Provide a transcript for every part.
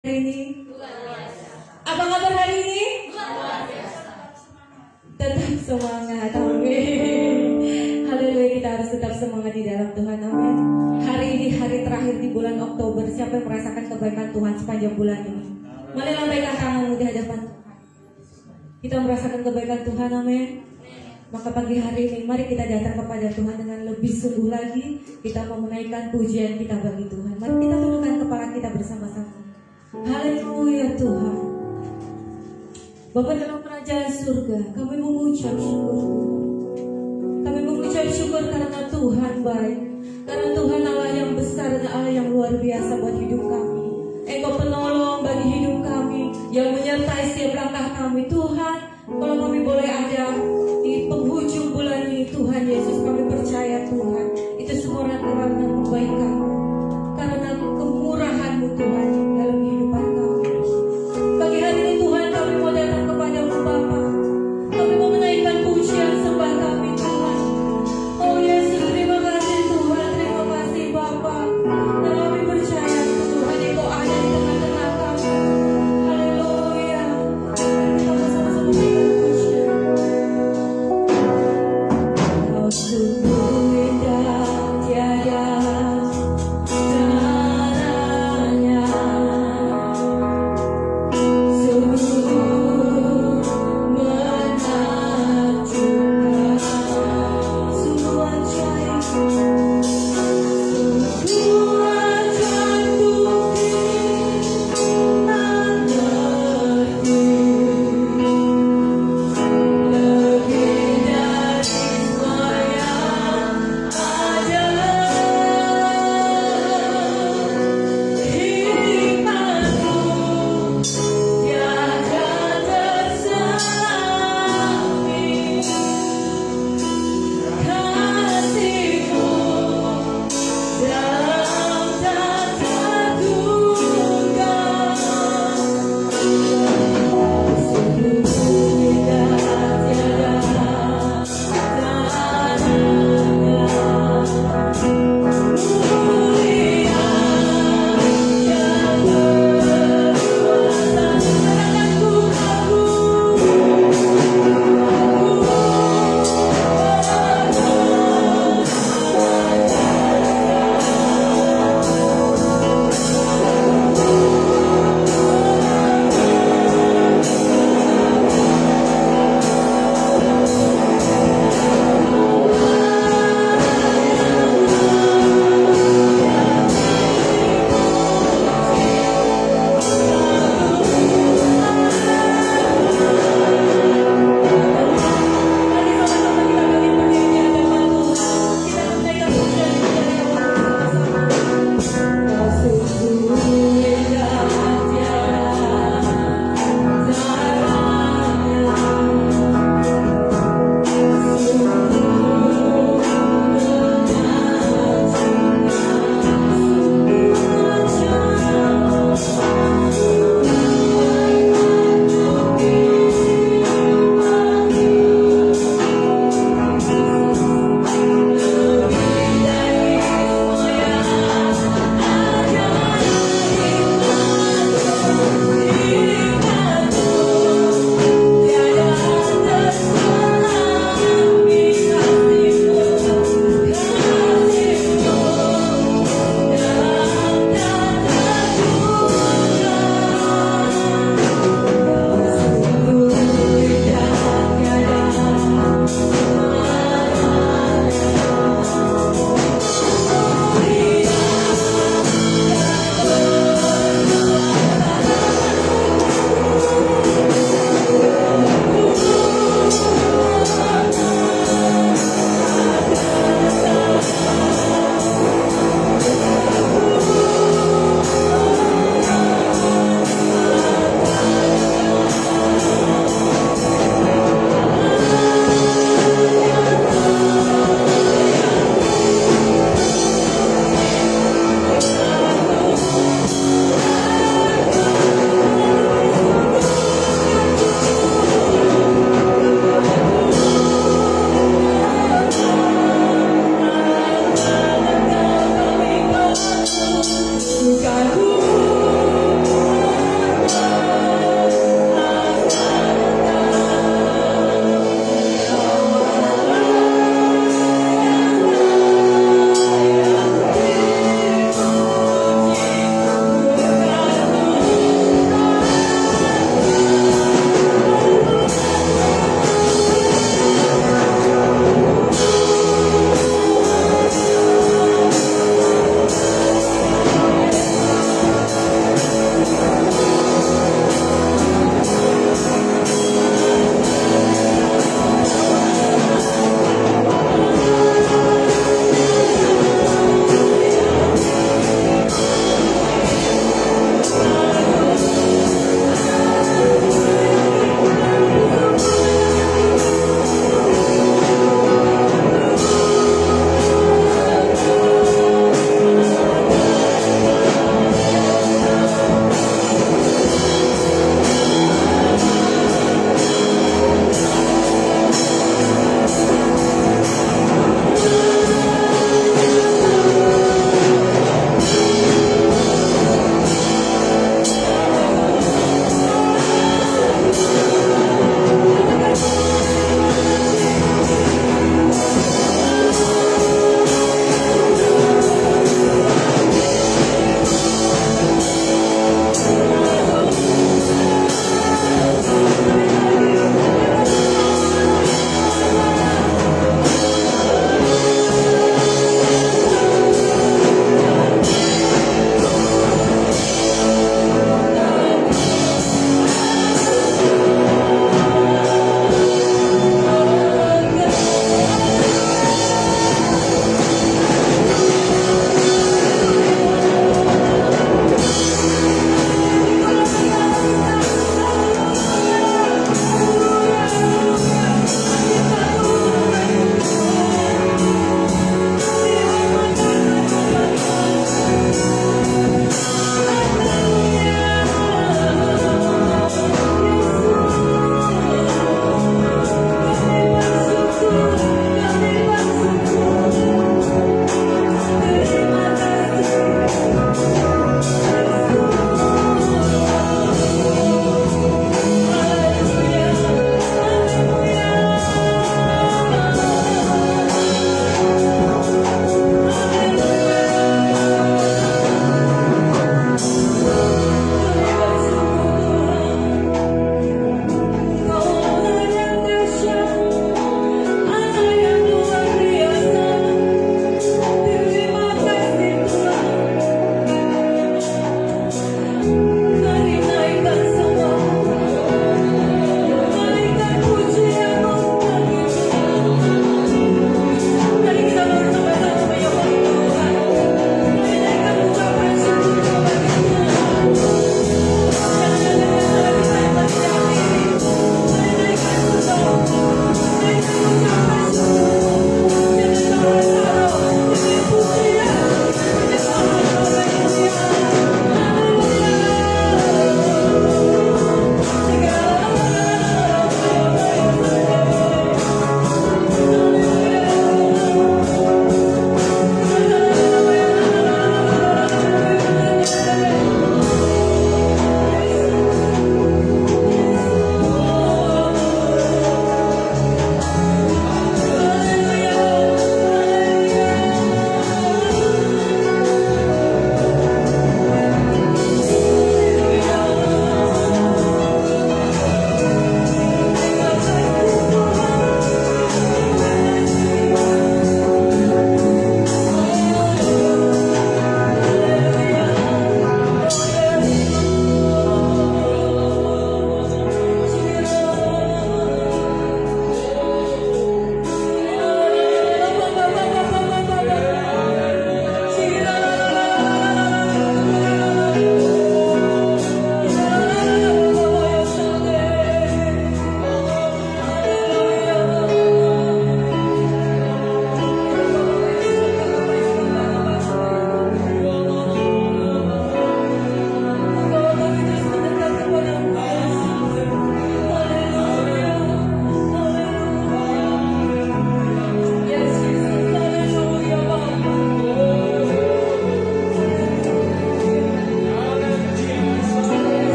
Hari ini? Apa kabar hari ini? Tetap semangat, amin. Haleluya, kita harus tetap semangat di dalam Tuhan, amin. Hari ini hari terakhir di bulan Oktober. Siapa yang merasakan kebaikan Tuhan sepanjang bulan ini? Mari lambaikan tanganmu di hadapan Tuhan. Kita merasakan kebaikan Tuhan, amin. Maka pagi hari ini mari kita datang kepada Tuhan dengan lebih sungguh lagi. Kita mau menaikkan pujian kita bagi Tuhan. Mari kita tundukkan kepala kita bersama-sama. Haleluya Tuhan. Bapa dalam kerajaan surga, kami mengucap syukur. Kami mengucap syukur karena Tuhan baik. Karena Tuhan Allah yang besar dan Allah yang luar biasa buat hidup kami. Engkau penolong bagi hidup kami, yang menyertai setiap langkah kami. Tuhan, kalau kami boleh ada di penghujung bulan ini, Tuhan Yesus, kami percaya Tuhan, itu semua karena kebaikan, karena kemurahan-Mu Tuhan dalam kehidupan kami. Pagi hari ini Tuhan, kami mau datang kepadamu Bapa. Kami mau menaikkan pujian sembah kami Tuhan. Oh Yesus, terima kasih Tuhan, terima kasih Bapa. Dan kami percaya Tuhan, Engkau ada di tengah-tengah kami. Haleluya. Kita bersama-sama menaikkan pujian. Kau sungguh indah, tiada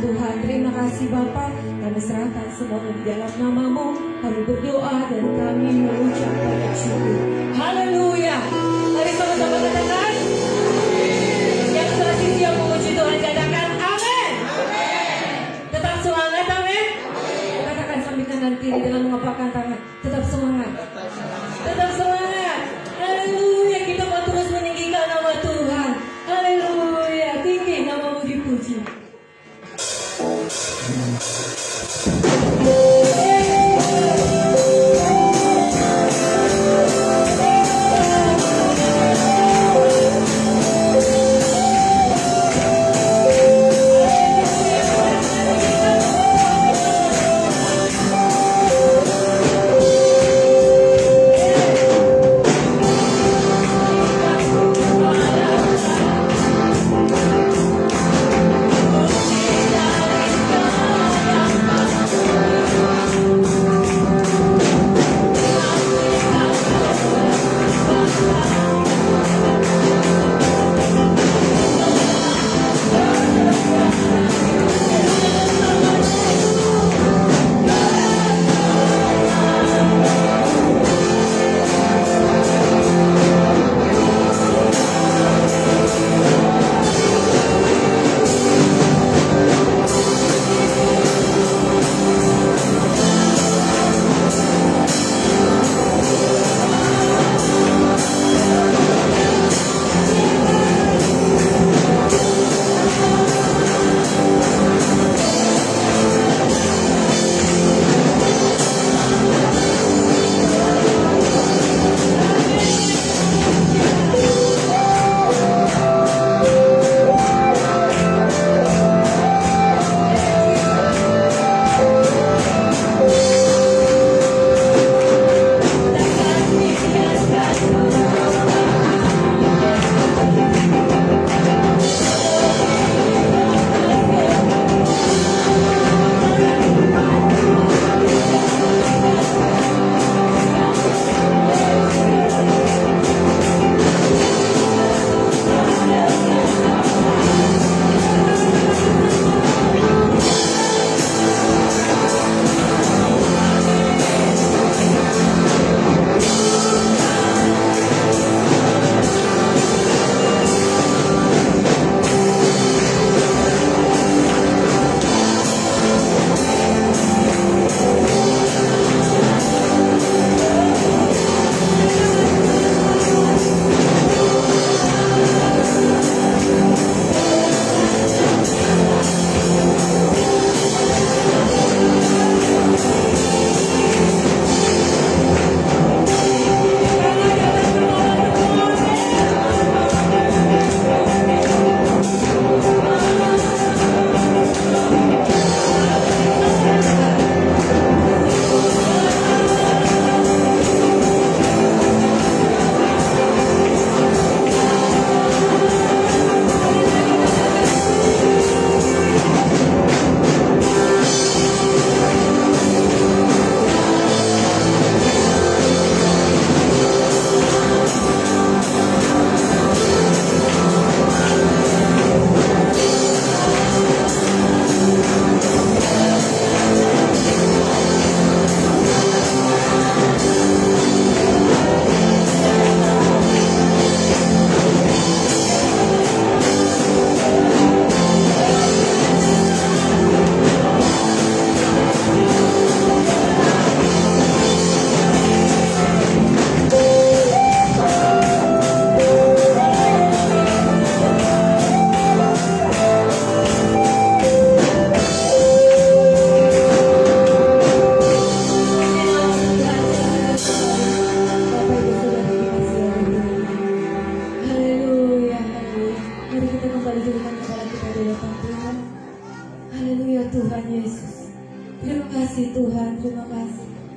Tuhan. Terima kasih Bapa. Kami serahkan semuanya di dalam nama-Mu. Kami berdoa dan kami mengucap banyak syukur. Haleluya. Mari sama-sama katakan. Yang masih siap memuji Tuhan katakan amin. Tetap semangat amin. Katakan sambil kanan kiri dengan mengepakkan tangan. Tetap semangat. Tetap semangat. Haleluya. Kita mau terus meninggikan nama Tuhan. Haleluya. Tinggi nama-Mu dipuji.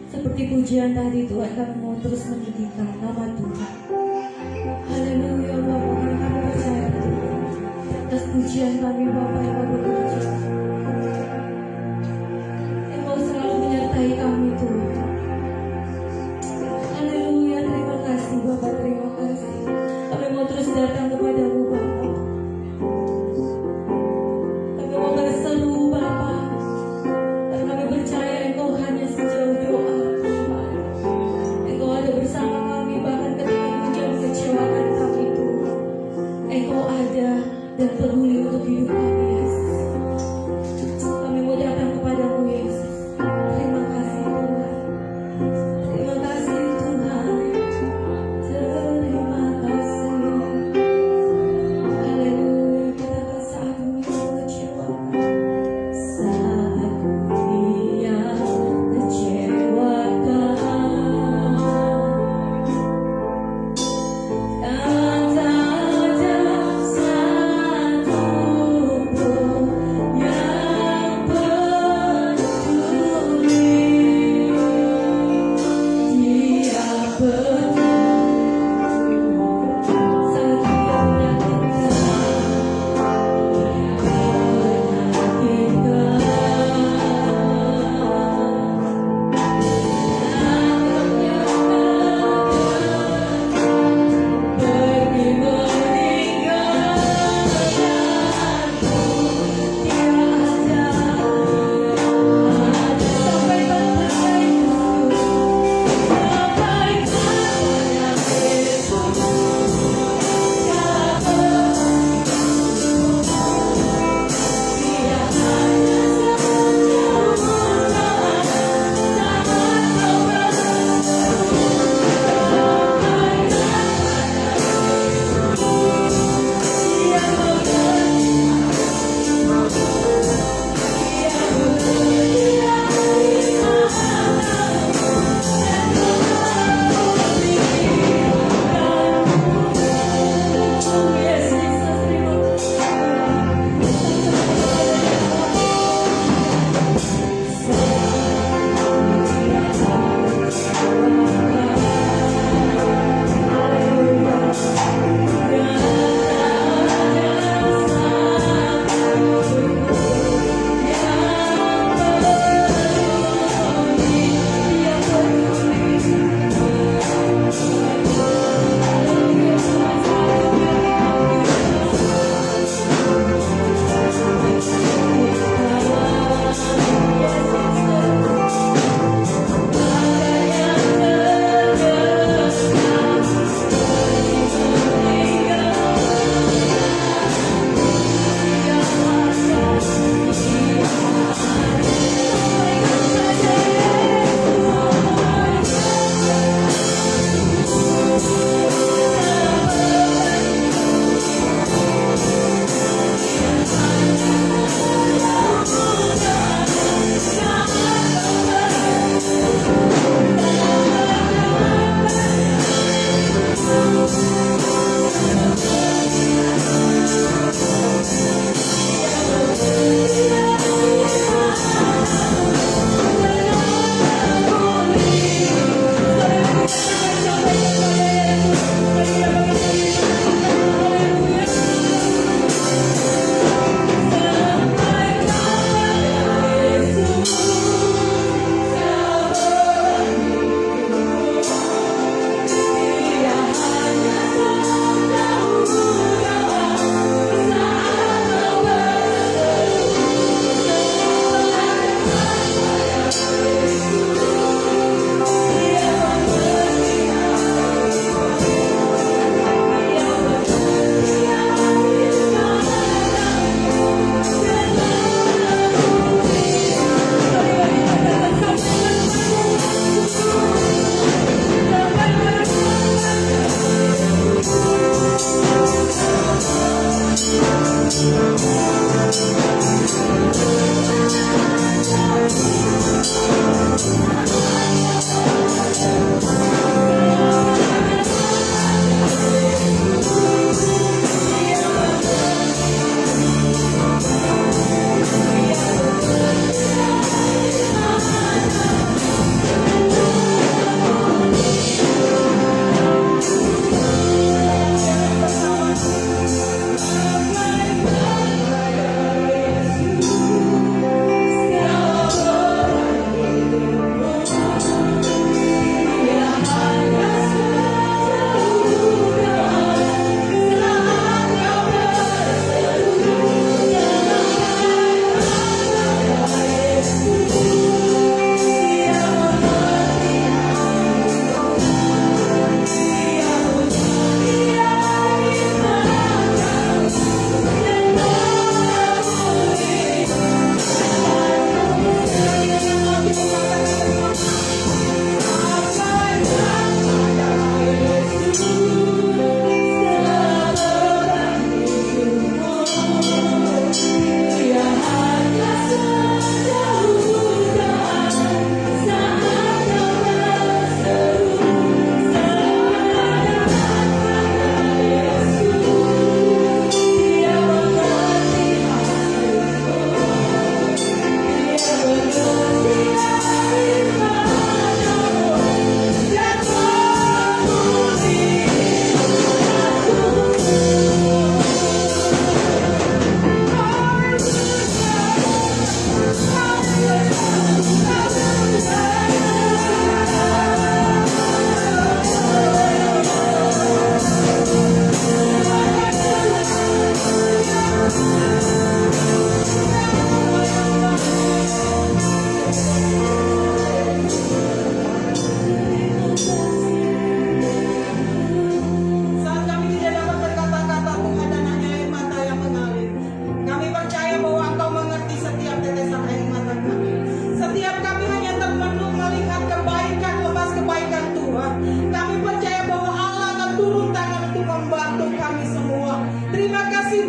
Seperti pujian tadi Tuhan, kami mau terus meninggikan nama Tuhan. Haleluya Bapak, karena kami percaya Tuhan. Atas pujian kami Bapak yang kami puji, yang mau selalu menyertai kami Tuhan. Haleluya, terima kasih Bapak, terima kasih. Kami mau terus datang kepadamu Bapak. Kami mau berseru Bapak.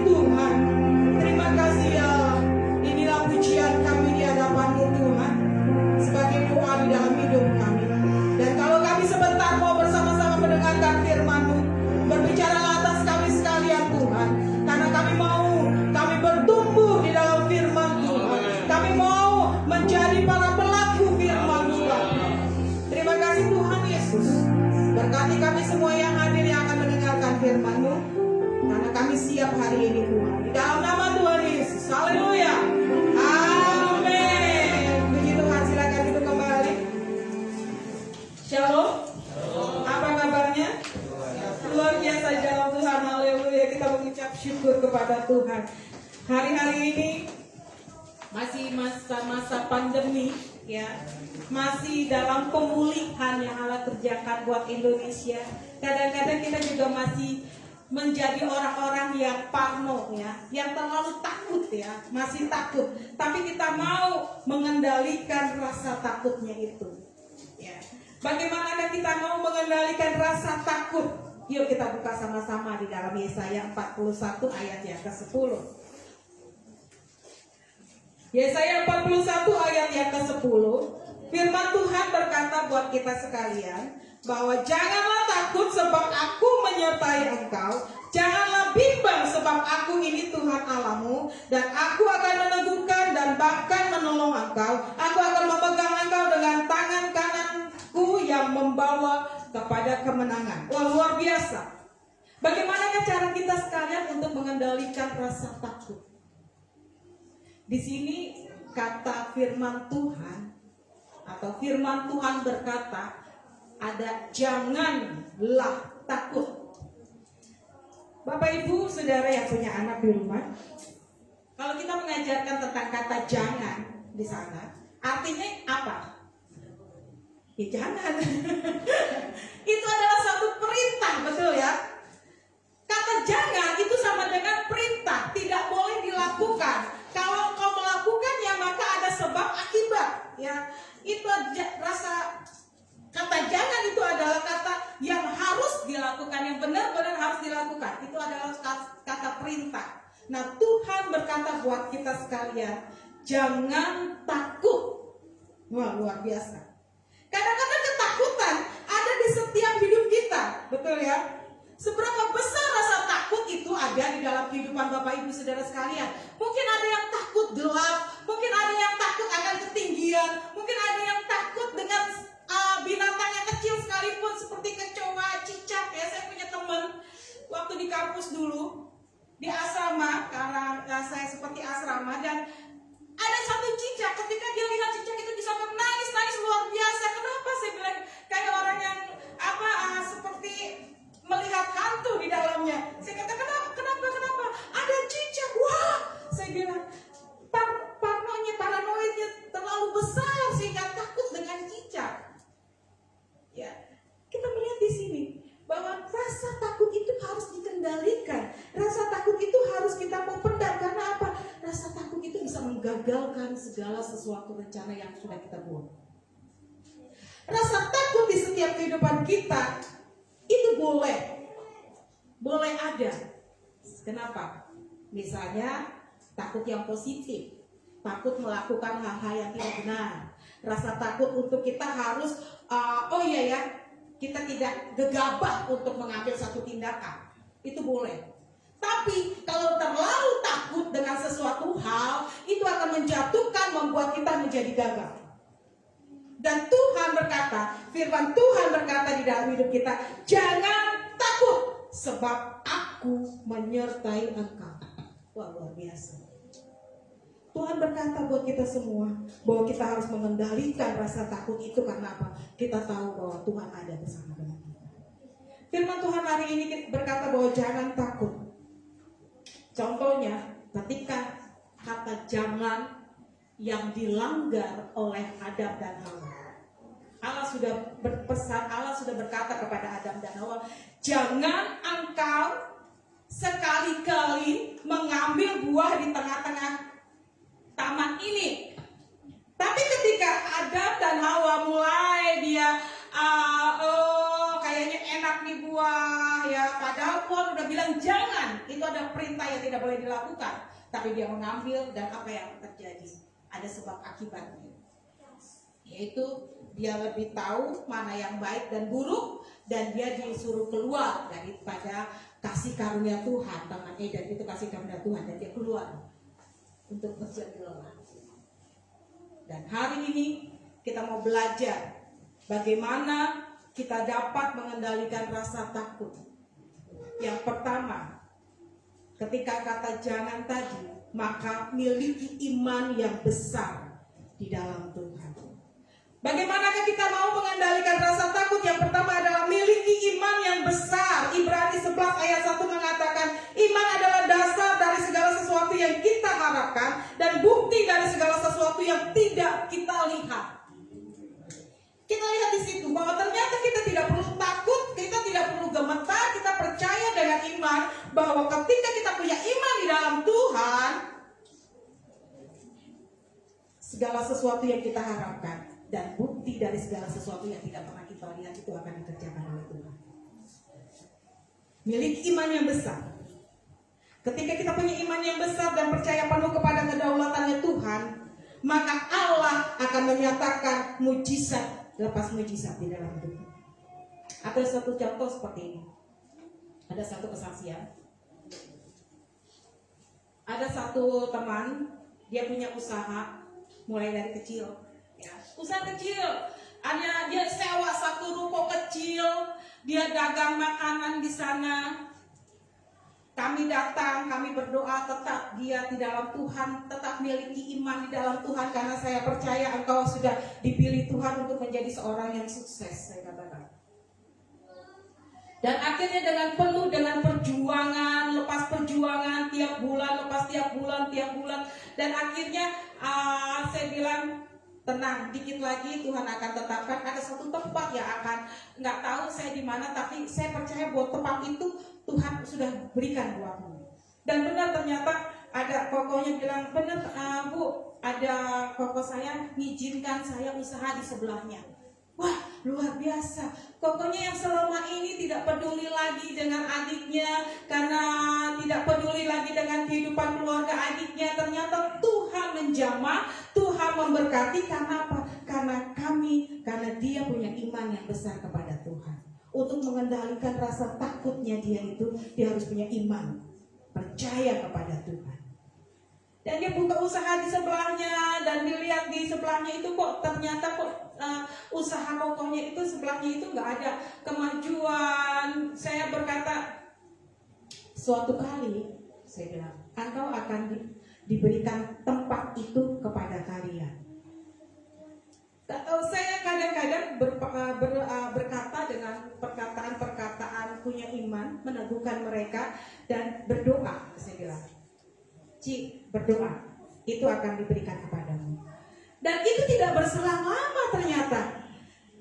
Tuhan. Terima kasih ya Allah. Inilah pujian kami di hadapan-Mu Tuhan, sebagai doa di dalam hidup kami. Dan kalau kami sebentar mau bersama-sama mendengarkan firman-Mu, berbicaralah atas kami sekalian Tuhan. Karena kami bertumbuh di dalam firman Tuhan. Kami mau menjadi para pelaku firman Tuhan. Terima kasih Tuhan Yesus. Berkati kami semua yang hadir yang akan mendengarkan firman-Mu. Karena kami siap hari ini Tuhan. Di dalam nama Tuhan Yesus. Haleluya. Amin. Puji Tuhan, silakan duduk kembali. Shalom. Apa kabarnya? Luar biasa dalam Tuhan. Haleluya. Kita mengucap syukur kepada Tuhan. Hari-hari ini masih masa-masa pandemi ya. Masih dalam pemulihan yang Allah kerjakan buat Indonesia. Kadang-kadang kita juga masih menjadi orang-orang yang parno ya, yang terlalu takut ya, masih takut. Tapi kita mau mengendalikan rasa takutnya itu. Ya. Bagaimanakah kita mau mengendalikan rasa takut? Yuk kita buka sama-sama di dalam Yesaya 41 ayat yang ke-10. Yesaya 41 ayat yang ke-10. Firman Tuhan berkata buat kita sekalian, bahwa janganlah takut sebab aku menyertai engkau, janganlah bimbang sebab aku ini Tuhan Allahmu, dan aku akan meneguhkan dan bahkan menolong engkau. Aku akan memegang engkau dengan tangan kananku yang membawa kepada kemenangan. Wah, luar biasa. Bagaimanakah cara kita sekalian untuk mengendalikan rasa takut? Di sini kata firman Tuhan, atau firman Tuhan berkata, ada janganlah takut. Bapak Ibu Saudara yang punya anak di rumah, kalau kita mengajarkan tentang kata jangan di sana, artinya apa? Ya jangan. Itu adalah satu perintah, betul ya? Kata jangan itu sama dengan perintah, tidak boleh dilakukan. Kalau kau melakukannya maka ada sebab akibat ya. Itu rasa kata jangan itu adalah kata yang harus dilakukan, yang benar-benar harus dilakukan. Itu adalah kata perintah. Nah, Tuhan berkata buat kita sekalian, jangan takut. Wah, luar biasa. Kadang-kadang ketakutan ada di setiap hidup kita, betul ya? Seberapa besar rasa takut itu ada di dalam kehidupan Bapak Ibu Saudara sekalian. Mungkin ada yang takut gelap, mungkin ada yang takut akan ketinggian, mungkin ada yang takut dengan binatang yang kecil sekalipun seperti kecoa, cicak ya. Saya punya teman waktu di kampus dulu di asrama, karena saya seperti asrama, dan ada satu cicak. Ketika dia lihat cicak itu bisa menangis luar biasa. Kenapa? Saya bilang kayak orang yang seperti melihat hantu di dalamnya. Saya kata kenapa? Ada cicak. Wah, saya bilang paranoidnya terlalu besar sehingga takut dengan cicak. Ya, kita melihat di sini bahwa rasa takut itu harus dikendalikan. Rasa takut itu harus kita memperdak. Karena apa? Rasa takut itu bisa menggagalkan segala sesuatu rencana yang sudah kita buat. Rasa takut di setiap kehidupan kita itu boleh ada. Kenapa? Misalnya takut yang positif, takut melakukan hal-hal yang tidak benar. Rasa takut untuk kita harus kita tidak gegabah untuk mengambil satu tindakan. Itu boleh. Tapi kalau terlalu takut dengan sesuatu hal, itu akan menjatuhkan, membuat kita menjadi gagal. Dan Tuhan berkata, firman Tuhan berkata di dalam hidup kita, jangan takut sebab aku menyertai engkau. Wah, luar biasa. Tuhan berkata buat kita semua bahwa kita harus mengendalikan rasa takut itu. Karena apa? Kita tahu bahwa Tuhan ada bersama dengan kita. Firman Tuhan hari ini berkata bahwa jangan takut. Contohnya ketika kata jangan yang dilanggar oleh Adam dan Hawa. Allah sudah berpesan, Allah sudah berkata kepada Adam dan Hawa, jangan engkau sekali-kali mengambil buah di tengah-tengah taman ini. Tapi ketika Adam dan Hawa mulai dia kayaknya enak nih buah ya, padahal Tuhan udah bilang jangan. itu ada perintah yang tidak boleh dilakukan, tapi dia mengambil, dan apa yang terjadi? Ada sebab akibatnya, yaitu dia lebih tahu mana yang baik dan buruk, dan dia disuruh keluar daripada kasih karunia Tuhan. Tangan Eden itu kasih karunia Tuhan, dan dia keluar untuk menjadi lelah. Dan hari ini kita mau belajar bagaimana kita dapat mengendalikan rasa takut. Yang pertama, ketika kata jangan tadi, maka miliki iman yang besar di dalam Tuhan. Bagaimanakah kita mau mengendalikan rasa takut? Yang pertama adalah miliki iman yang besar. Ibrani 11 ayat 1 mengatakan, iman adalah dasar dari segala sesuatu yang kita harapkan dan bukti dari segala sesuatu yang tidak kita lihat. Kita lihat di situ bahwa ternyata kita tidak perlu takut, kita tidak perlu gemetar, kita percaya dengan iman bahwa ketika kita punya iman di dalam Tuhan, segala sesuatu yang kita harapkan dan bukti dari segala sesuatu yang tidak pernah kita lihat itu akan dikerjakan oleh Tuhan. Miliki iman yang besar. Ketika kita punya iman yang besar dan percaya penuh kepada kedaulatannya Tuhan, maka Allah akan menyatakan mujizat lepas mujizat di dalam hidup. Ada satu contoh seperti ini. Ada satu kesaksian. Ada satu teman, dia punya usaha mulai dari kecil. Ya, usaha kecil. Dia sewa satu ruko kecil, dia dagang makanan di sana. Kami datang, kami berdoa, tetap dia di dalam Tuhan, tetap miliki iman di dalam Tuhan, karena saya percaya engkau sudah dipilih Tuhan untuk menjadi seorang yang sukses, saya katakan. Dan akhirnya dengan penuh dengan perjuangan, lepas perjuangan, tiap bulan, lepas tiap bulan, dan akhirnya saya bilang, tenang, dikit lagi Tuhan akan tetapkan ada satu tempat yang akan, nggak tahu saya di mana, tapi saya percaya bahwa tempat itu Tuhan sudah berikan buatmu. Dan benar, ternyata ada kokonya bilang, benar Bu, ada koko saya mengizinkan saya usaha di sebelahnya. Wah, luar biasa. Kokonya yang selama ini tidak peduli lagi dengan adiknya, karena tidak peduli lagi dengan kehidupan keluarga adiknya, ternyata Tuhan menjamah, Tuhan memberkati. Karena apa? Karena dia punya iman yang besar kepada Tuhan. Untuk mengendalikan rasa takutnya dia harus punya iman, percaya kepada Tuhan. Dan dia buka usaha di sebelahnya, dan dilihat di sebelahnya itu ternyata usaha kokonya itu sebelahnya itu nggak ada kemajuan. Saya berkata, suatu kali saya bilang, engkau akan diberikan tempat itu kepada kalian. Saya kadang-kadang berkata dengan perkataan-perkataan punya iman, meneguhkan mereka dan berdoa. Saya bilang, Ci, berdoa, itu akan diberikan kepadamu. Dan itu tidak berselang lama ternyata.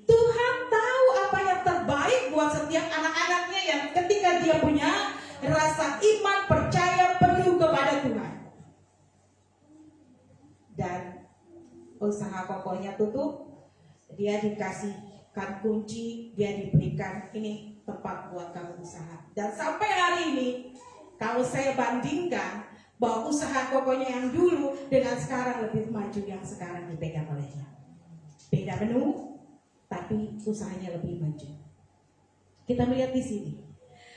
Tuhan tahu apa yang terbaik buat setiap anak-anaknya yang ketika dia punya rasa iman, percaya penuh kepada Tuhan. Dan usaha kokonya tutup, dia dikasihkan kunci, dia diberikan ini tempat buat kamu usaha. Dan sampai hari ini, kalau saya bandingkan bahwa usaha kokonya yang dulu dengan sekarang lebih maju yang sekarang dipegang olehnya. Beda menu, tapi usahanya lebih maju. Kita melihat di sini.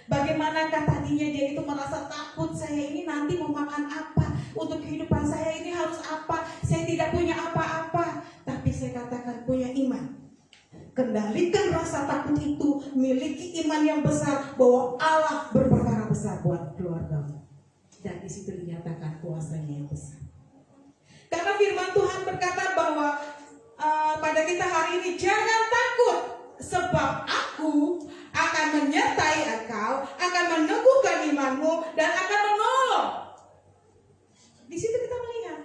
Bagaimanakah tadinya dia itu merasa takut, saya ini nanti mau makan apa, untuk kehidupan saya ini harus apa, saya tidak punya apa-apa. Tapi saya katakan punya iman. Kendalikan rasa takut itu, miliki iman yang besar bahwa Allah berperkara besar buat keluargamu. Dan di situ dinyatakan kuasanya yang besar. Karena firman Tuhan berkata bahwa pada kita hari ini, jangan takut, sebab aku akan menyertai engkau, akan meneguhkan imanmu, dan akan menolong. Di situ kita melihat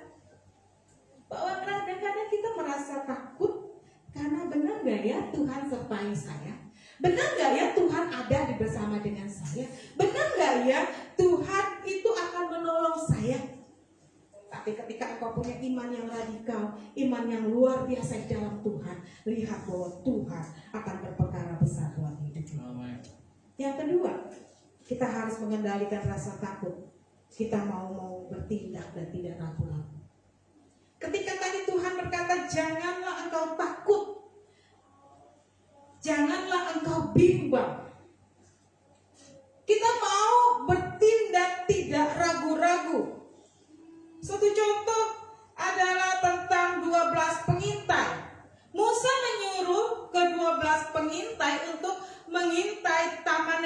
bahwa kadang-kadang kita merasa takut karena benar gak ya Tuhan sertai saya? Benar gak ya Tuhan ada di bersama dengan saya? Benar gak ya Tuhan itu akan menolong saya? Tapi ketika engkau punya iman yang radikal, iman yang luar biasa di dalam Tuhan, lihat bahwa Tuhan akan berperkara besar buat hidupmu. Yang kedua, kita harus mengendalikan rasa takut. Kita mau bertindak dan tidak ragu-ragu. Ketika tadi Tuhan berkata, janganlah engkau takut, janganlah engkau bimbang. Kita mau bertindak tidak ragu-ragu. Satu contoh adalah tentang 12 pengintai. Musa menyuruh ke-12 pengintai untuk mengintai tanah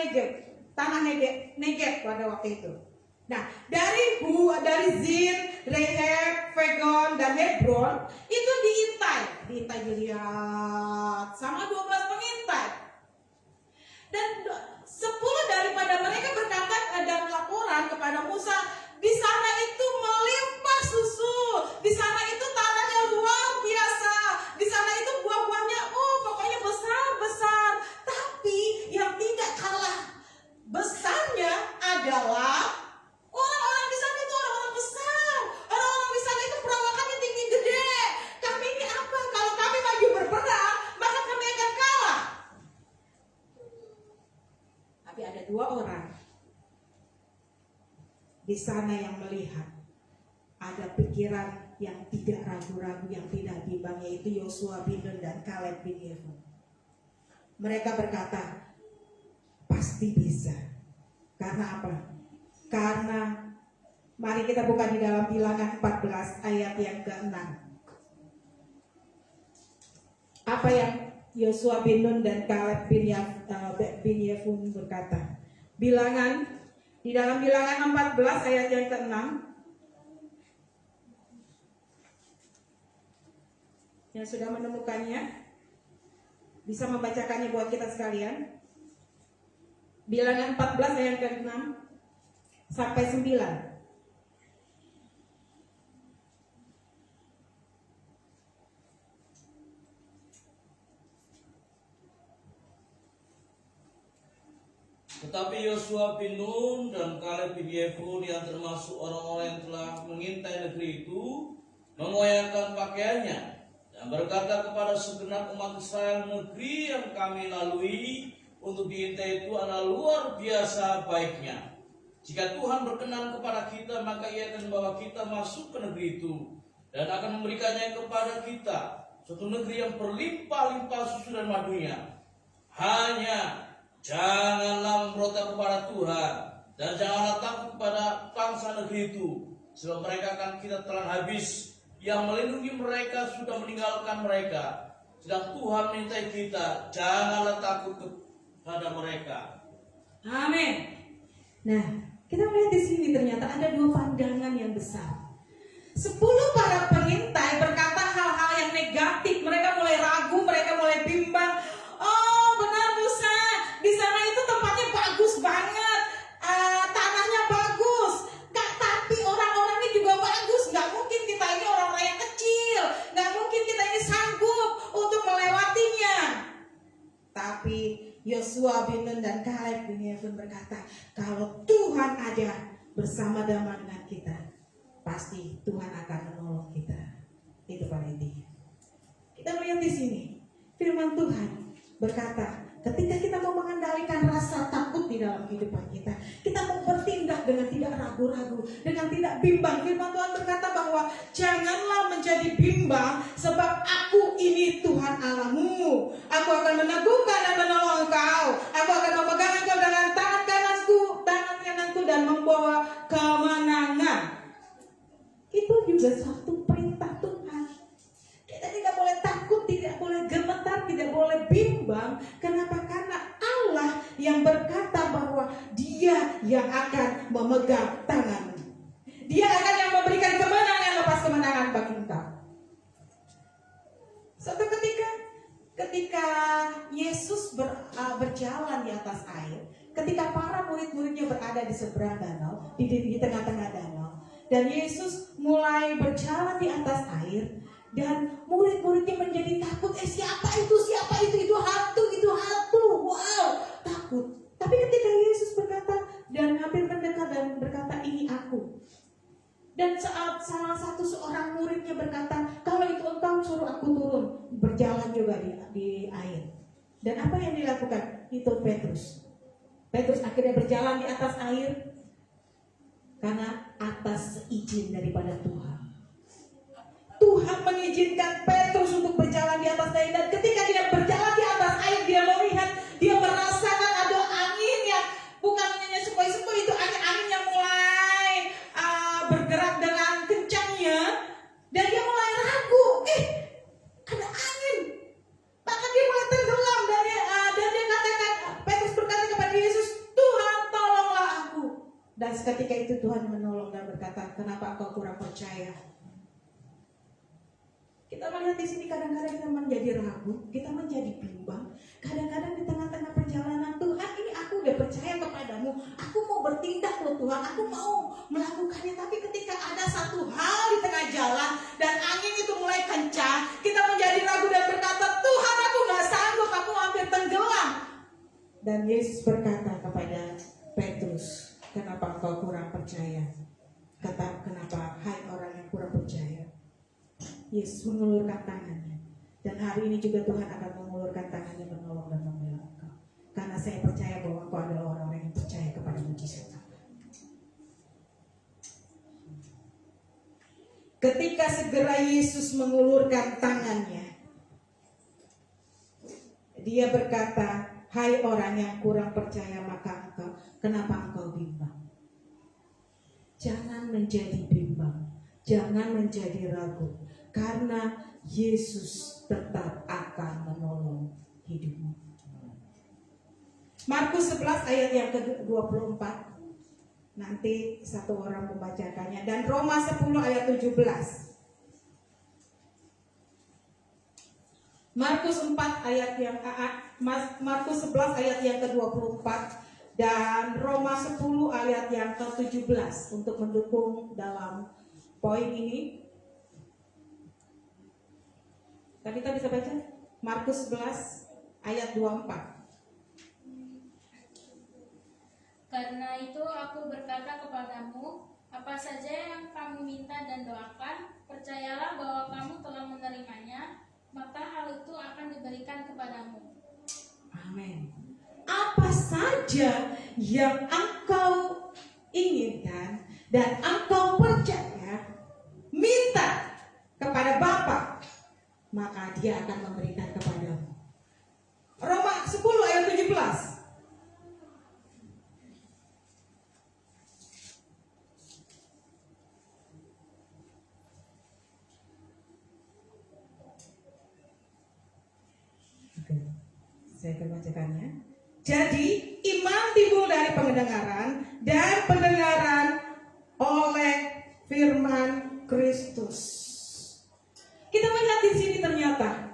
Negeb pada waktu itu. Nah, dari Zin, Rehab, Fegon, dan Hebron itu diintai dilihat sama 12 pengintai. Dan 10 daripada mereka berkata dan laporan kepada Musa, di sana itu melimpah susu, di sana itu tanahnya luar biasa, di sana itu buah-buahnya pokoknya besar-besar. Tapi yang tidak kalah besarnya adalah orang-orang di sana itu orang-orang besar. Orang-orang di sana itu perawakannya tinggi gede. Kami ini apa? Kalau kami maju berperang, maka kami akan kalah. Tapi ada 2 orang di sana yang melihat, ada pikiran yang tidak ragu-ragu, yang tidak bimbang, yaitu Yosua bin Nun dan Kaleb bin Yefune. Mereka berkata, pasti bisa. Karena apa? Karena mari kita buka di dalam Bilangan 14 ayat yang ke-6. Apa yang Yosua bin Nun dan Kaleb bin Yefune berkata? Di dalam Bilangan 14 ayat yang ke-6. Yang sudah menemukannya bisa membacakannya buat kita sekalian. Bilangan 14 ayat ke-6 sampai 9. Tetapi Yosua bin Nun dan Kaleb bin Yefune yang termasuk orang-orang yang telah mengintai negeri itu mengoyakkan pakaiannya dan berkata kepada segenap umat Israel, negeri yang kami lalui untuk diintai itu adalah luar biasa baiknya. Jika Tuhan berkenan kepada kita, maka Ia akan membawa kita masuk ke negeri itu dan akan memberikannya kepada kita, suatu negeri yang berlimpah-limpah susu dan madunya. Hanya janganlah memberontak kepada Tuhan dan janganlah takut kepada bangsa negeri itu, sebab mereka akan kita telan habis. Yang melindungi mereka sudah meninggalkan mereka, sedang Tuhan mencintai kita. Janganlah takut kepada mereka. Amin. Nah, kita melihat di sini ternyata ada 2 pandangan yang besar. 10 para pengintai berkata hal-hal yang negatif. Mereka mulai ragu, mereka mulai bimbang. Oh, benar Musa, di sana itu tempatnya bagus banget, tanahnya bagus, tapi orang-orangnya juga bagus. Nggak mungkin kita ini orang-orang yang kecil, nggak mungkin kita ini sanggup untuk melewatinya. Tapi Yosua bin Nun dan Kaleb bin Yefune berkata, kalau Tuhan ada bersama dengan kita, pasti Tuhan akan menolong kita. Itu pada intinya. Kita melihat di sini firman Tuhan berkata, ketika kita mau mengendalikan rasa takut di dalam kehidupan kita, kita mau bertindak dengan tidak ragu-ragu, dengan tidak bimbang. Firman Tuhan berkata bahwa janganlah menjadi bimbang, sebab aku ini Tuhan Allahmu. Aku akan meneguhkan dan menolong engkau. Aku akan memegang engkau dengan tangan kananku dan membawa kemenangan. Itu juga suatu perintah Tuhan. Kita tidak boleh takut, tidak boleh gemetar, tidak boleh bimbang. Kenapa? Karena Allah yang berkata bahwa Dia yang akan memegang tanganmu. Dia akan yang memberikan kemenangan lepas kemenangan bagi engkau. Suatu ketika Yesus berjalan di atas air, ketika para murid-muridnya berada di seberang danau, di tengah-tengah danau, dan Yesus mulai berjalan di atas air, dan murid-muridnya menjadi takut. Siapa itu? Itu hantu. Wow, takut. Tapi ketika Yesus berkata dan hampir mendekat dan berkata, ini aku. Dan saat salah satu seorang muridnya berkata, kalau itu engkau, suruh aku turun. Berjalan juga di air. Dan apa yang dilakukan? Itu Petrus. Petrus akhirnya berjalan di atas air karena atas izin daripada Tuhan. Tuhan mengizinkan Petrus untuk berjalan di atas air, dan ketika dia berjalan di atas air, dia melihat, dia merasakan ada angin yang bukan hanya sepoi-sepoi, itu angin yang mulai bergerak dengan kencangnya, dan dia mulai ragu, ada angin, maka dia mulai tenggelam, dan dia katakan, Petrus berkata kepada Yesus, Tuhan tolonglah aku. Dan seketika itu Tuhan menolong dan berkata, kenapa engkau kurang percaya? Kita melihat di sini kadang-kadang kita menjadi ragu, kita menjadi bimbang. Kadang-kadang di tengah-tengah perjalanan, Tuhan ini aku udah percaya kepadamu, aku mau bertindak loh Tuhan, aku mau melakukannya. Tapi ketika ada satu hal di tengah jalan dan angin itu mulai kencang, kita menjadi ragu dan berkata, Tuhan aku gak sanggup, aku hampir tenggelam. Dan Yesus berkata kepada Petrus, kenapa engkau kurang percaya? Kenapa hai orang yang kurang percaya? Yesus mengulurkan tangannya, dan hari ini juga Tuhan akan mengulurkan tangannya menolong dan membela engkau. Karena saya percaya bahwa engkau adalah orang-orang yang percaya kepada mujizat Allah. Ketika segera Yesus mengulurkan tangannya, dia berkata, hai orang yang kurang percaya, maka engkau, kenapa engkau bimbang? Jangan menjadi bimbang, jangan menjadi ragu, karena Yesus tetap akan menolong hidupmu. Markus 11 ayat yang ke-24. Nanti satu orang membacakannya. Dan Roma 10 ayat 17. Markus 4 ayat yang Markus 11 ayat yang ke-24 dan Roma 10 ayat yang ke-17 untuk mendukung dalam poin ini. Tabita bisa baca? Markus 11 ayat 24. Karena itu aku berkata kepadamu, apa saja yang kamu minta dan doakan, percayalah bahwa kamu telah menerimanya, maka hal itu akan diberikan kepadamu. Amin. Apa saja yang engkau inginkan dan engkau percaya, minta kepada Bapa, maka Dia akan memberikan kepadamu. Roma 10 ayat 17. Saya akan bacakannya. Jadi iman timbul dari pendengaran, dan pendengaran oleh firman Kristus. Kita melihat di sini ternyata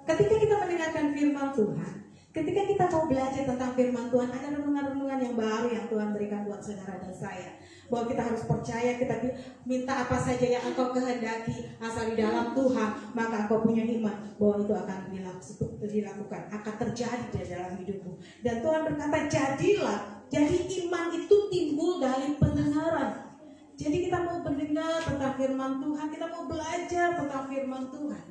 ketika kita mendengarkan firman Tuhan, ketika kita mau belajar tentang firman Tuhan, ada renungan-renungan yang baru yang Tuhan berikan buat saudara dan saya. Bahwa kita harus percaya, kita minta apa saja yang engkau kehendaki asal di dalam Tuhan, maka engkau punya iman bahwa itu akan dilakukan, akan terjadi di dalam hidupmu. Dan Tuhan berkata, jadilah. Jadi iman itu timbul dari pendengaran. Jadi kita mau mendengar tentang firman Tuhan, kita mau belajar tentang firman Tuhan.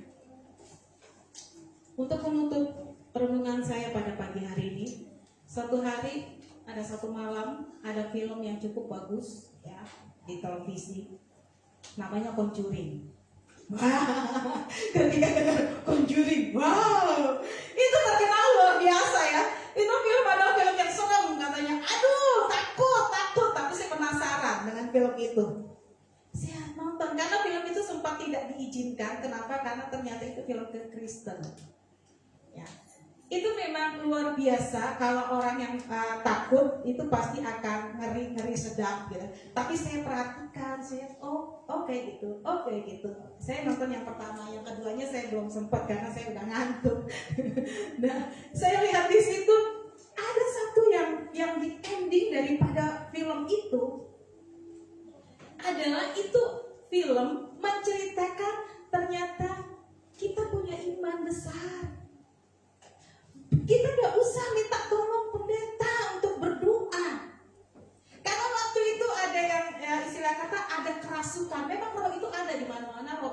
Untuk menutup renungan saya pada pagi hari ini, satu hari ada satu malam ada film yang cukup bagus ya di televisi, namanya Conjuring. Ketika dengar Conjuring, wow, itu terkenal luar biasa ya. Itu film adalah film yang serem katanya. Aduh, takut, tapi saya penasaran dengan film itu. Saya nonton karena film itu sempat tidak diizinkan. Kenapa? Karena ternyata itu film Kristen. Ya. Itu memang luar biasa. Kalau orang yang takut itu pasti akan ngeri sedap gitu. Tapi saya perhatikan, kayak gitu. Saya nonton yang pertama, yang keduanya saya belum sempat karena saya udah ngantuk. Nah, saya lihat di situ ada satu yang di ending daripada film itu adalah itu film menceritakan ternyata kita punya iman besar. Kita gak usah minta tolong pendeta untuk berdoa. Karena waktu itu ada yang istilah kata ada kerasukan. Memang roh itu ada di mana-mana, roh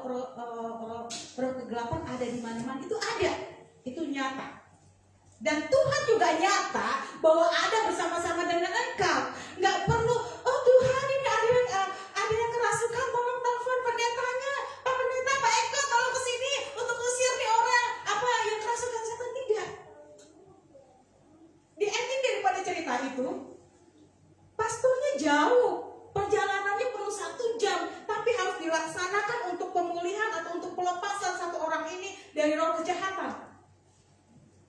kegelapan ada di mana-mana. Itu ada, itu nyata. Dan Tuhan juga nyata bahwa ada bersama-sama dengan engkau. Nggak perlu, oh Tuhan ini ada yang kerasukan, tolong telepon pendetanya, Pak Pendeta, Pak Eko tolong kesini untuk usir nih orang yang kerasukan setan. Tidak. Di ending daripada cerita itu, pastornya jauh, perjalanannya perlu 1 jam, tapi harus dilaksanakan untuk pemulihan atau untuk pelepasan satu orang ini dari roh kejahatan.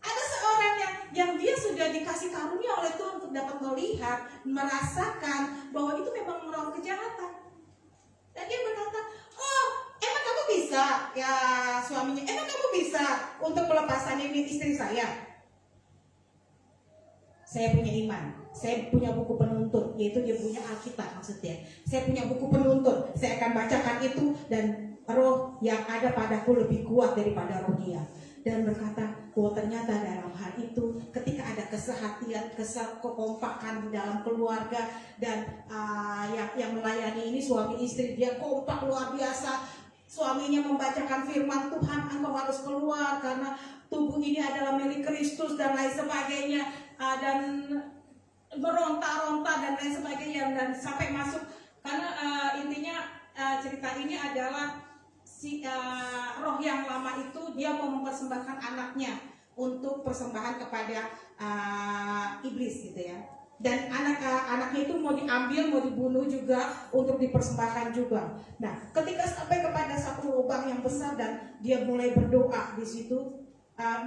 Ada seorang yang dia sudah dikasih karunia oleh Tuhan untuk dapat melihat, merasakan bahwa itu memang roh kejahatan. Dan dia berkata, oh emang kamu bisa, ya suaminya, emang kamu bisa untuk pelepasan ini istri saya? Saya punya iman, saya punya buku penuntun, yaitu dia punya Alkitab maksudnya. Saya punya buku penuntun, saya akan bacakan itu dan roh yang ada padaku lebih kuat daripada roh dia. Dan berkata bahwa ternyata dalam hal itu ketika ada kesehatian, kekompakan di dalam keluarga dan yang melayani ini suami istri, dia kompak luar biasa. Suaminya membacakan firman Tuhan, engkau harus keluar karena tubuh ini adalah milik Kristus dan lain sebagainya, dan meronta-ronta dan lain sebagainya, dan sampai masuk karena intinya cerita ini adalah roh yang lama itu dia mau mempersembahkan anaknya untuk persembahan kepada iblis gitu ya. Dan anaknya itu mau diambil, mau dibunuh juga untuk dipersembahkan juga. Nah, ketika sampai kepada satu lubang yang besar dan dia mulai berdoa di situ,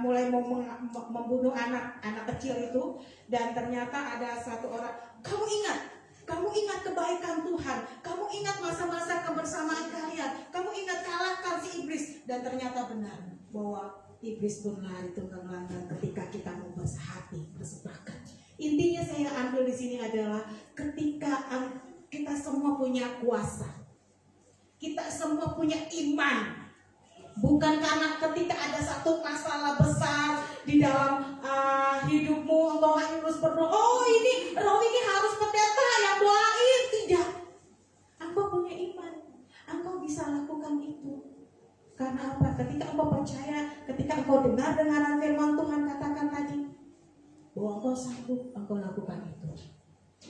mulai mau membunuh anak kecil itu, dan ternyata ada satu orang, kamu ingat kebaikan Tuhan, kamu ingat masa-masa kebersamaan kalian, kamu ingat kalahkan si iblis. Dan ternyata benar bahwa iblis pun lari tunggang langgang ketika kita mau bersepakatan. Intinya saya ambil di sini adalah ketika kita semua punya kuasa, kita semua punya iman. Bukan karena ketika ada satu masalah besar di dalam hidupmu, engkau harus berdoa, oh ini roh ini harus pendeta yang doain. Tidak. Engkau punya iman, engkau bisa lakukan itu. Karena apa? Ketika engkau percaya, ketika engkau dengar dengaran firman Tuhan katakan tadi, bahwa engkau sanggup, engkau lakukan itu.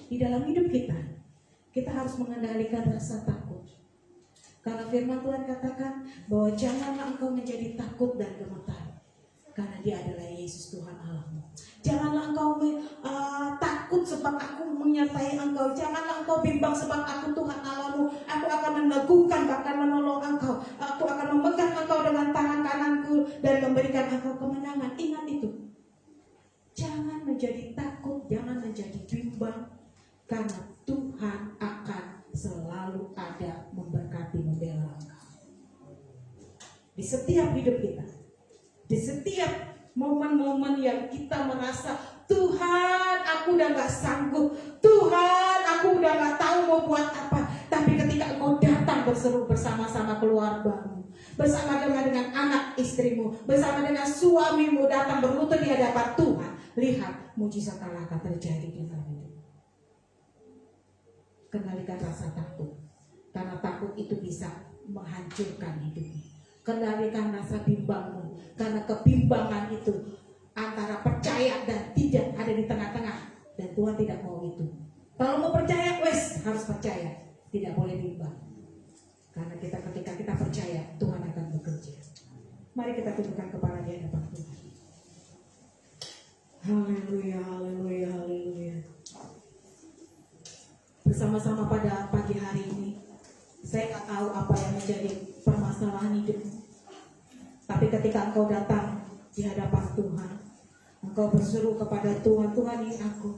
Di dalam hidup kita harus mengendalikan rasa takut. Karena firman Tuhan katakan bahwa janganlah engkau menjadi takut dan gemetar, karena dia adalah Yesus Tuhan Allahmu. Janganlah engkau takut sebab aku menyertai engkau. Janganlah engkau bimbang sebab aku Tuhan Allahmu. Aku akan meneguhkan, bahkan menolong engkau. Aku akan memegang engkau dengan tangan kananku dan memberikan engkau kemenangan. Ingat itu. Jangan menjadi takut, jangan menjadi bimbang, karena Tuhan akan selalu ada memberkati, membela engkau. Di setiap hidup kita, di setiap momen-momen yang kita merasa Tuhan aku udah gak sanggup, Tuhan aku udah gak tahu mau buat apa. Tapi ketika engkau datang berseru bersama-sama keluargamu, bersama dengan anak istrimu, bersama dengan suamimu, datang berlutut di hadapan Tuhan, lihat mujizat Allah akan terjadi di dalam hidup. Kendalikan rasa takut, karena takut itu bisa menghancurkan hidupmu. Kendalikan rasa bimbangmu, karena kebimbangan itu antara percaya dan tidak ada di tengah-tengah, dan Tuhan tidak mau itu. Kalau mau percaya, harus percaya, tidak boleh bimbang. Karena ketika kita percaya, Tuhan akan bekerja. Mari kita tundukkan kepala di hadapan Tuhan. Haleluya, haleluya, haleluya. Bersama-sama pada pagi hari ini, saya tak tahu apa yang menjadi permasalahan hidupmu. Tapi ketika engkau datang di hadapan Tuhan, engkau berseru kepada Tuhan, Tuhan ini aku.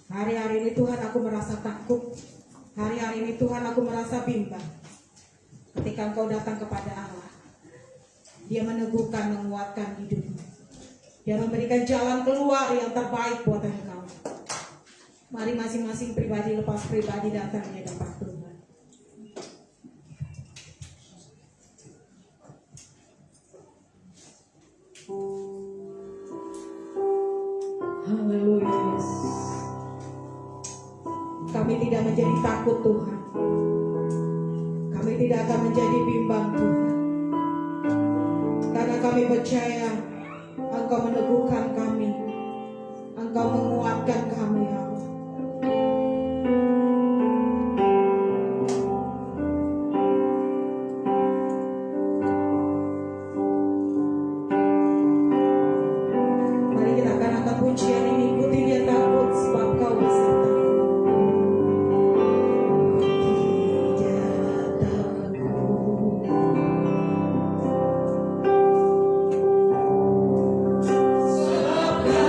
Hari-hari ini Tuhan aku merasa takut. Hari-hari ini Tuhan aku merasa bimbang. Ketika engkau datang kepada Allah, Dia meneguhkan, menguatkan hidupmu. Dia memberikan jalan keluar yang terbaik buat engkau. Mari masing-masing pribadi lepas pribadi datang di hadapan Tuhan. Haleluya Yesus. Kami tidak menjadi takut Tuhan. Kami tidak akan menjadi bimbang Tuhan. Karena kami percaya Engkau meneguhkan kami. Engkau menguatkan kami ya Allah. Mari kita akan angkat pujian ini, ikuti dia takut sebab kau beserta. Tidak takut. Sebab kau beserta.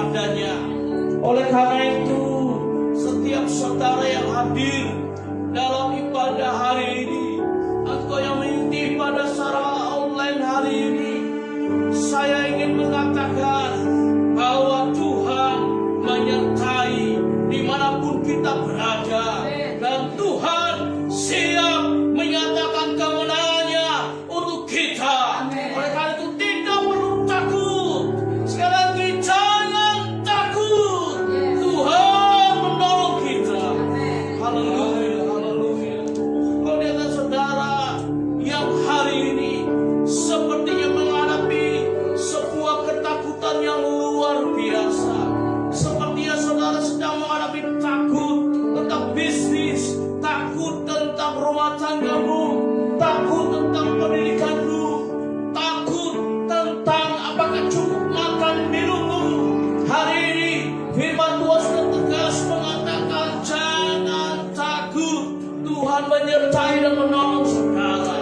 kepadanya. Oleh karena itu, setiap saudara yang hadir dalam ibadah hari ini, atau yang mengikuti ibadah secara online hari ini, saya ingin mengatakan bahwa Tuhan menyertai dimanapun kita berada, dan Tuhan siap menyatakan kemenangannya untuk kita. Oleh karena itu tidak perlu takut. Sekali lagi jangan takut. Tuhan menolong kita. Haleluya, haleluya. Kalau lihat saudara yang hari ini sepertinya menghadapi sebuah ketakutan yang luar biasa. Sepertinya saudara sedang menghadapi takut tentang bisnis, takut tentang rumah tanggamu, takut tentang pendidikanmu, takut tentang apakah cukup makan minummu. Hari ini firman Tuhan sudah tegas mengatakan jangan takut. Tuhan menyertai dan menolong saudara.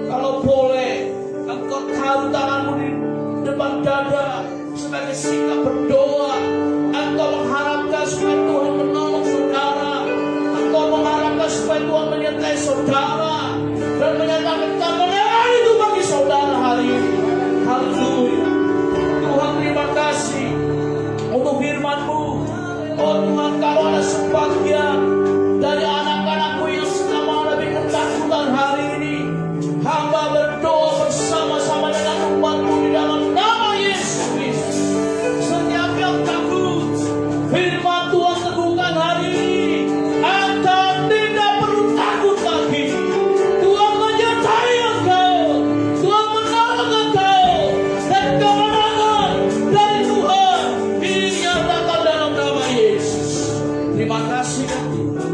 Kalau boleh, engkau taruh tanganmu di depan dada sebagai sikap berdoa. Engkau mengharapkan supaya Tuhan menolong saudara. Engkau mengharapkan supaya Tuhan menyertai saudara dan menyatakan kemenangan itu bagi saudara hari ini. Haleluya. Tuhan, terima kasih untuk firman-Mu. Oh Tuhan, kalau ada sebagian dari anak-anakmu yang sedang menghadapi ketakutan hari ini, hamba berdoa bersama-sama dengan umat-Mu di dalam nama Yesus Kristus. Setiap yang takut, firman Tuhan teguhkan hari ini, Anda tidak perlu takut lagi. Tuhan menyertai engkau, Tuhan menolong engkau, dan kemenangan dari Tuhan ini dinyatakan dalam nama Yesus. Terima kasih Tuhan.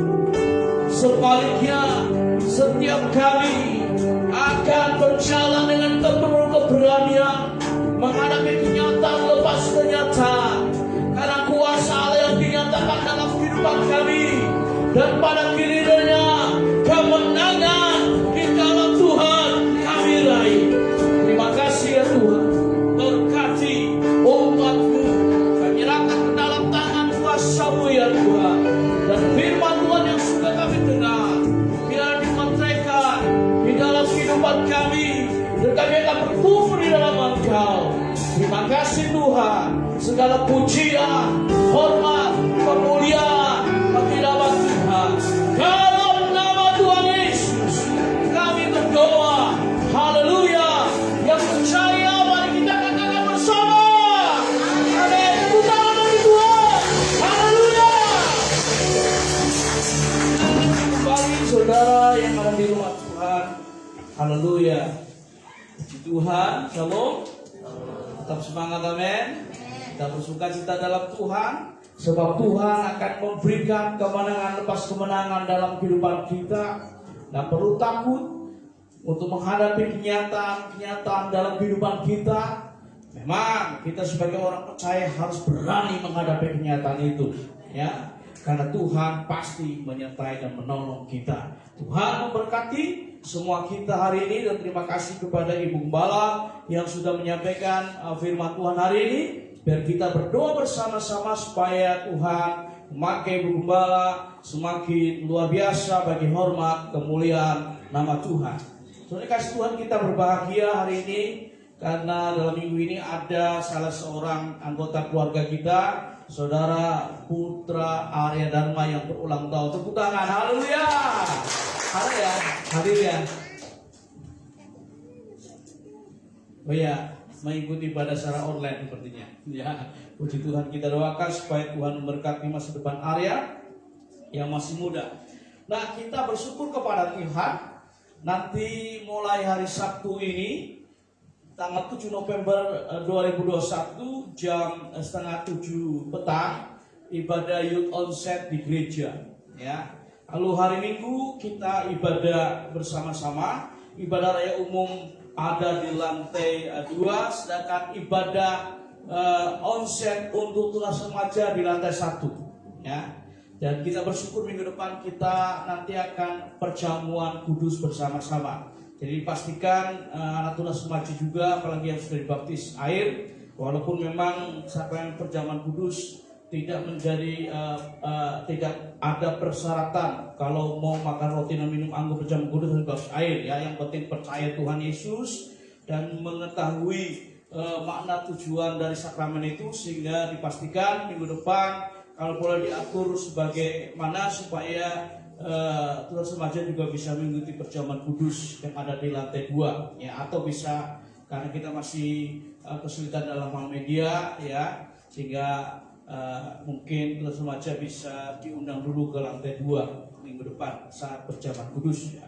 Sebaliknya, setiap kali akan berjalan dengan penuh keberanian menghadapi kenyataan lepas kenyataan, karena kuasa Allah yang dinyatakan dalam kehidupan kami, dan pada gilirannya kemenangan di dalam Tuhan kami raih. Terima kasih ya Tuhan. Berkati umat-Mu, kami serahkan ke dalam tangan kuasa-Mu ya Tuhan, dan firman Tuhan yang sudah kami dengar biar dimenteraikan di dalam kehidupan kami, dan kami akan bertumbuh di dalam Engkau. Terima kasih Tuhan. Segala pujian, hormat, kemuliaan bagi nama Tuhan. Dalam nama Tuhan Yesus kami berdoa. Haleluya. Yang percaya mari kita katakan bersama. Amin. Tepuk tangan bagi Tuhan. Haleluya. Kembali saudara yang ada di rumah Tuhan. Haleluya. Puji Tuhan. Shalom. Tetap semangat, amin. Kita bersuka cita dalam Tuhan, sebab Tuhan akan memberikan kemenangan lepas kemenangan dalam kehidupan kita. Dan perlu takut untuk menghadapi kenyataan dalam kehidupan kita. Memang kita sebagai orang percaya harus berani menghadapi kenyataan itu, ya. Karena Tuhan pasti menyertai dan menolong kita. Tuhan memberkati semua kita hari ini, dan terima kasih kepada Ibu Gembala yang sudah menyampaikan firman Tuhan hari ini. Biar kita berdoa bersama-sama supaya Tuhan memakai Ibu Gembala semakin luar biasa bagi hormat kemuliaan nama Tuhan. Saudara kasih Tuhan, kita berbahagia hari ini karena dalam minggu ini ada salah seorang anggota keluarga kita, Saudara Putra Arya Dharma yang berulang tahun. Tepuk tangan, haleluya. Haleluya, hadir ya. Oh ya, mengikuti ibadah secara online sepertinya. Ya, puji Tuhan, kita doakan supaya Tuhan memberkati masa depan Arya yang masih muda. Nah, kita bersyukur kepada Tuhan. Nanti mulai hari Sabtu ini, tanggal 7 November 2021 jam 6:30 petang, ibadah Youth Onset di gereja. Ya. Lalu hari Minggu kita ibadah bersama-sama. Ibadah raya umum ada di lantai 2, sedangkan ibadah onset untuk tunas remaja di lantai 1. Ya. Dan kita bersyukur minggu depan kita nanti akan perjamuan kudus bersama-sama. Jadi pastikan anak tunas remaja juga, apalagi yang sudah dibaptis air, Walaupun memang sakramen perjamuan kudus tidak menjadi tidak ada persyaratan kalau mau makan roti dan minum anggur perjamuan kudus harus air ya. Yang penting percaya Tuhan Yesus dan mengetahui makna tujuan dari sakramen itu, sehingga dipastikan minggu depan kalau boleh diatur sebagaimana supaya Tuhan Remaja juga bisa mengikuti perjamuan kudus yang ada di lantai 2 ya, atau bisa karena kita masih kesulitan dalam hal media ya, sehingga mungkin Tuhan Remaja bisa diundang dulu ke lantai 2 minggu depan saat perjamuan kudus ya.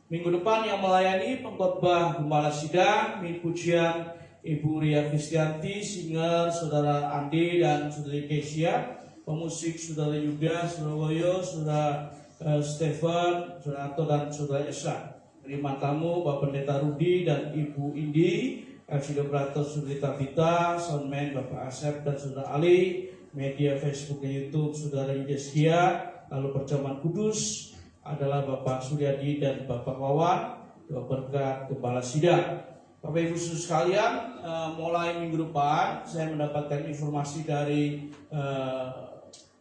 Minggu depan yang melayani pengkhotbah Gembala Sidang, pujian Ibu Ria Kristianti, singer Saudara Andi dan Saudari Kesia, pemusik Saudara Yuda, Saudara Woyo, Saudara Stefan, Saudara Anto dan Saudara Esa. Terima tamu Bapak Pendeta Rudi dan Ibu Indi, Video Operator Saudari Tabita, Soundman Bapak Asep dan Saudara Ali, media Facebook dan YouTube Saudara Yudeskia, lalu perjamuan kudus adalah Bapak Suryadi dan Bapak Wawan, doa berkat Gembala Sidang. Bapak Ibu Saudara sekalian, mulai minggu depan saya mendapatkan informasi dari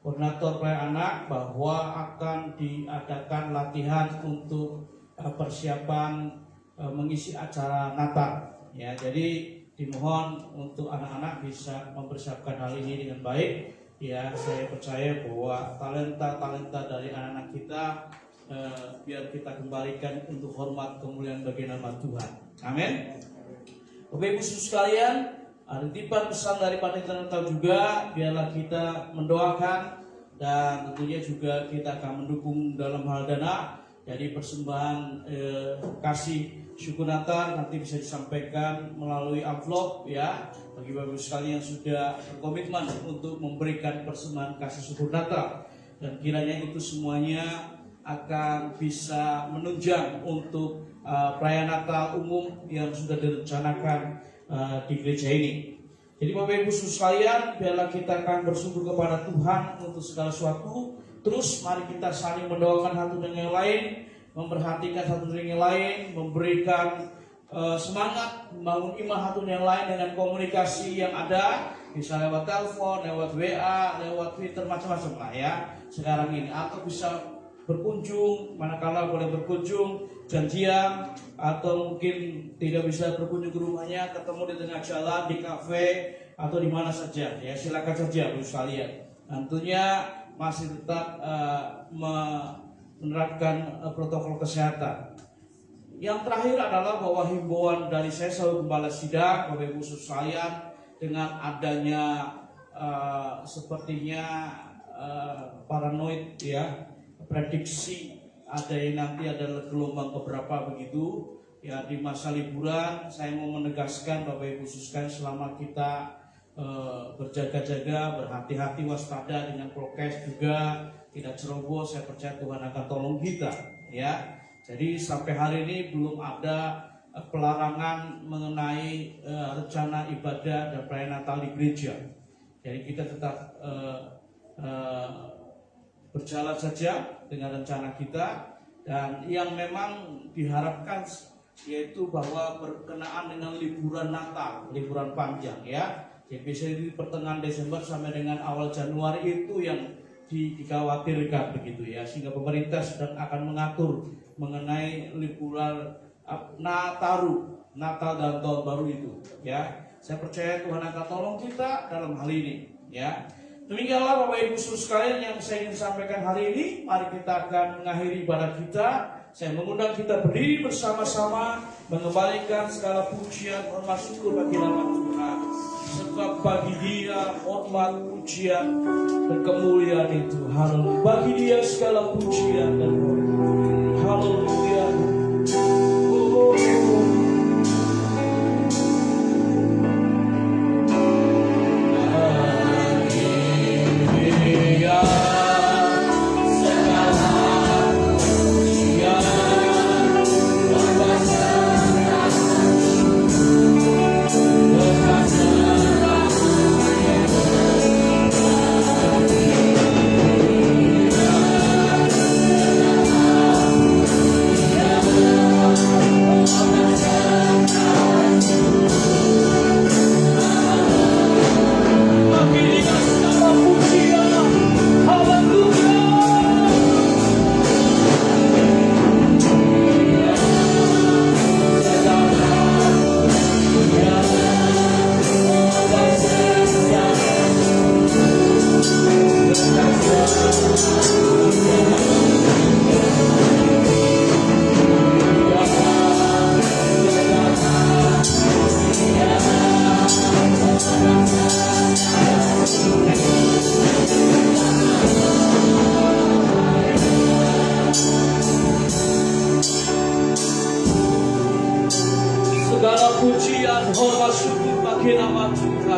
koordinator pelayanan anak bahwa akan diadakan latihan untuk persiapan mengisi acara Natal. Ya, jadi dimohon untuk anak-anak bisa mempersiapkan hal ini dengan baik. Ya, saya percaya bahwa talenta-talenta dari anak-anak kita biar kita kembalikan untuk hormat kemuliaan bagi nama Tuhan. Amin. Bapak Ibu Saudara sekalian, ada titipan pesan dari Panitia Natal juga, biarlah kita mendoakan dan tentunya juga kita akan mendukung dalam hal dana. Jadi persembahan kasih syukur Natal nanti bisa disampaikan melalui amplop ya, bagi Bapak Ibu sekalian yang sudah berkomitmen untuk memberikan persembahan kasih syukur Natal, dan kiranya itu semuanya akan bisa menunjang untuk perayaan Natal umum yang sudah direncanakan di gereja ini. Jadi Bapak Ibu Saudara sekalian, biarlah kita akan bersyukur kepada Tuhan untuk segala sesuatu. Terus mari kita saling mendoakan satu dengan yang lain, memperhatikan satu dengan yang lain, memberikan semangat, membangun iman satu dengan yang lain dengan komunikasi yang ada, bisa lewat telepon, lewat WA, lewat Twitter, macam-macam lah ya sekarang ini, atau bisa berkunjung, manakala boleh berkunjung, janjian, atau mungkin tidak bisa berkunjung ke rumahnya, ketemu di tengah jalan, di kafe, atau di mana saja ya, silakan saja Bapak sekalian. Tentunya masih tetap menerapkan protokol kesehatan. Yang terakhir adalah bahwa himbauan dari saya sebagai Gembala Sidang, Bapak Ibu Saudara sekalian, dengan adanya sepertinya paranoid ya, prediksi ada yang nanti ada gelombang keberapa begitu ya di masa liburan. Saya mau menegaskan Bapak Ibu sekalian, selama kita berjaga-jaga, berhati-hati, waspada dengan prokes juga, tidak ceroboh, saya percaya Tuhan akan tolong kita ya. Jadi sampai hari ini belum ada pelarangan mengenai rencana ibadah dan perayaan Natal di gereja. Jadi kita tetap berjalan saja dengan rencana kita, dan yang memang diharapkan yaitu bahwa berkenaan dengan liburan Natal, liburan panjang ya. Jadi biasanya di pertengahan Desember sampai dengan awal Januari itu yang dikhawatirkan begitu ya, sehingga pemerintah sedang akan mengatur mengenai liburan Natal dan tahun baru itu ya. Saya percaya Tuhan akan tolong kita dalam hal ini ya. Demikianlah Bapak Ibu Saudara sekalian yang saya ingin sampaikan hari ini. Mari kita akan mengakhiri ibadah kita. Saya mengundang kita berdiri bersama-sama, mengembalikan segala pujian, hormat, syukur bagi nama Tuhan. Sebab bagi Dia hormat, pujian, dan kemuliaan itu. Haleluya. Bagi Dia segala pujian dan hormat. Haleluya. Oh. Yeah.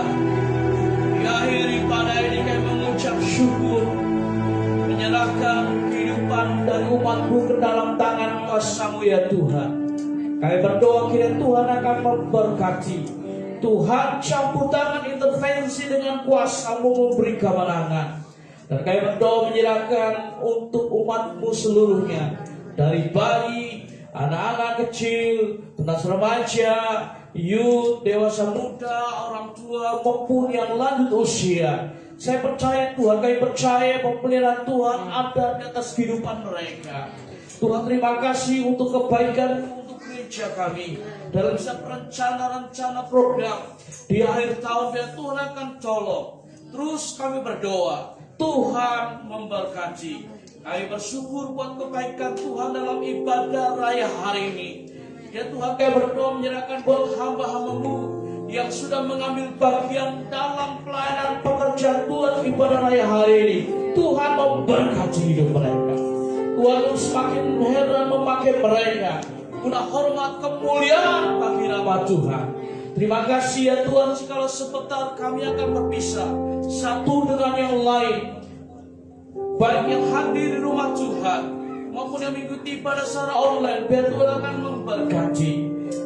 Tuhan. Diakhiri pada ini kami mengucap syukur, menyerahkan kehidupan dari umat-Mu ke dalam tangan kuasa-Mu ya Tuhan. Kami berdoa kiranya Tuhan akan memberkati. Tuhan campur tangan intervensi dengan kuasa-Mu memberi kemenangan. Dan kami berdoa menyerahkan untuk umat-Mu seluruhnya, dari bayi, anak-anak kecil, tunas remaja, youth, dewasa muda, orang tua maupun yang lanjut usia. Saya percaya Tuhan, kami percaya pemeliharaan Tuhan ada di atas kehidupan mereka. Tuhan terima kasih untuk kebaikan untuk gereja kami. Dalam setiap rencana-rencana program di akhir tahun biar Tuhan akan tolong. Terus kami berdoa Tuhan memberkati. Kami bersyukur buat kebaikan Tuhan dalam ibadah raya hari ini. Ya Tuhan, kami berdoa menyerahkan buat hamba-hamba-Mu yang sudah mengambil bagian dalam pelayanan pekerjaan Tuhan ibadah raya hari ini. Tuhan memberkati hidup mereka. Tuhan semakin heran memakai mereka. Guna hormat kemuliaan bagi nama Tuhan. Terima kasih ya Tuhan, kalau sebentar kami akan berpisah satu dengan yang lain, baik yang hadir di rumah Tuhan maupun yang mengikuti ibadah secara online. Biar Tuhan akan memberkati.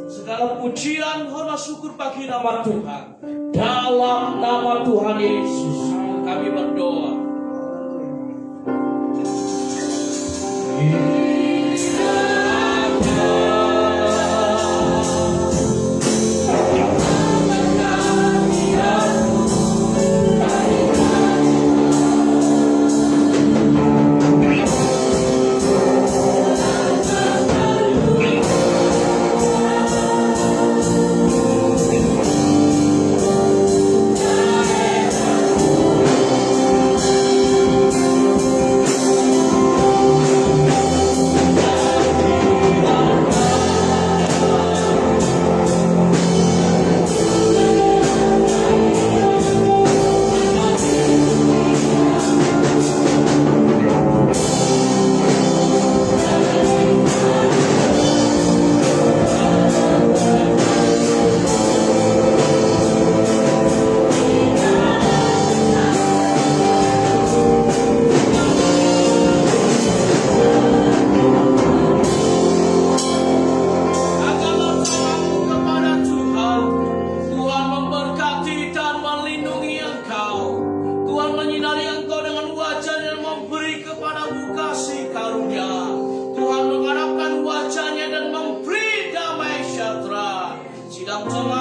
Segala pujian, hormat, syukur bagi nama Tuhan. Dalam nama Tuhan Yesus kami berdoa. Tuhan